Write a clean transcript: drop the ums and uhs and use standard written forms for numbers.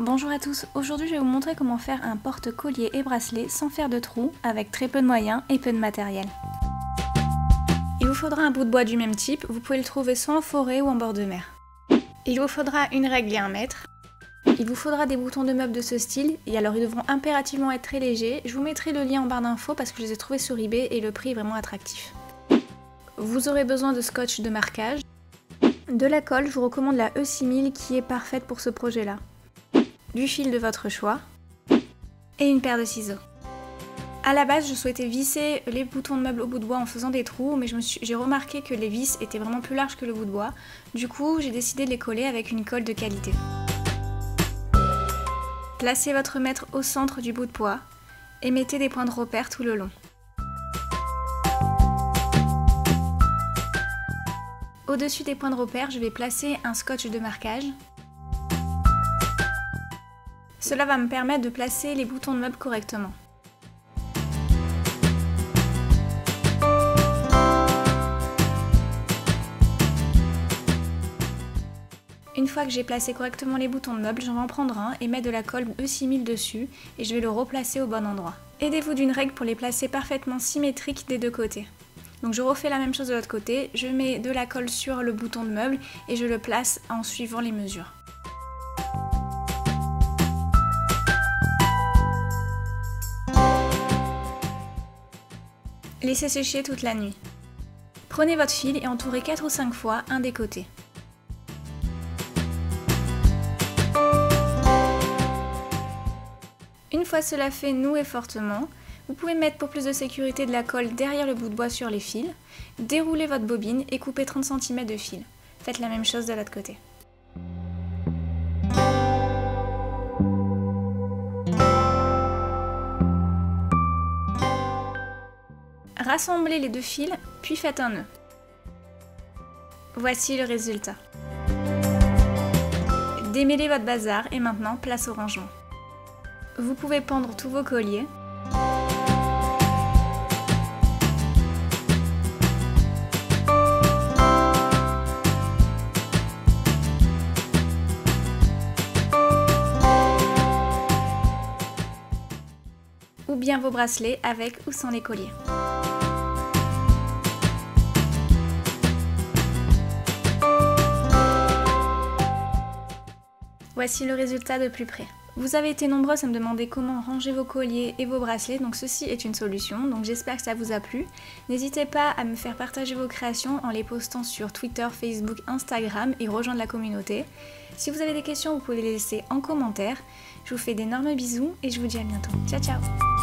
Bonjour à tous, aujourd'hui je vais vous montrer comment faire un porte-collier et bracelet sans faire de trous, avec très peu de moyens et peu de matériel. Il vous faudra un bout de bois du même type, vous pouvez le trouver soit en forêt ou en bord de mer. Il vous faudra une règle et un mètre. Il vous faudra des boutons de meubles de ce style, et alors ils devront impérativement être très légers. Je vous mettrai le lien en barre d'infos parce que je les ai trouvés sur eBay et le prix est vraiment attractif. Vous aurez besoin de scotch de marquage. De la colle, je vous recommande la E6000 qui est parfaite pour ce projet-là. Du fil de votre choix et une paire de ciseaux. A la base, je souhaitais visser les boutons de meubles au bout de bois en faisant des trous, mais j'ai remarqué que les vis étaient vraiment plus larges que le bout de bois. Du coup, j'ai décidé de les coller avec une colle de qualité. Placez votre mètre au centre du bout de bois et mettez des points de repère tout le long. Au-dessus des points de repère, je vais placer un scotch de marquage. Cela va me permettre de placer les boutons de meubles correctement. Une fois que j'ai placé correctement les boutons de meubles, j'en vais en prendre un et mettre de la colle E6000 dessus et je vais le replacer au bon endroit. Aidez-vous d'une règle pour les placer parfaitement symétriques des deux côtés. Donc je refais la même chose de l'autre côté, je mets de la colle sur le bouton de meuble et je le place en suivant les mesures. Laissez sécher toute la nuit. Prenez votre fil et entourez 4 ou 5 fois un des côtés. Une fois cela fait, nouez fortement. Vous pouvez mettre pour plus de sécurité de la colle derrière le bout de bois sur les fils. Déroulez votre bobine et coupez 30 cm de fil. Faites la même chose de l'autre côté. Rassemblez les deux fils, puis faites un nœud. Voici le résultat. Démêlez votre bazar et maintenant place au rangement. Vous pouvez pendre tous vos colliers. Ou bien vos bracelets avec ou sans les colliers. Voici le résultat de plus près. Vous avez été nombreux à me demander comment ranger vos colliers et vos bracelets, donc ceci est une solution, donc j'espère que ça vous a plu. N'hésitez pas à me faire partager vos créations en les postant sur Twitter, Facebook, Instagram et rejoindre la communauté. Si vous avez des questions, vous pouvez les laisser en commentaire. Je vous fais d'énormes bisous et je vous dis à bientôt. Ciao ciao!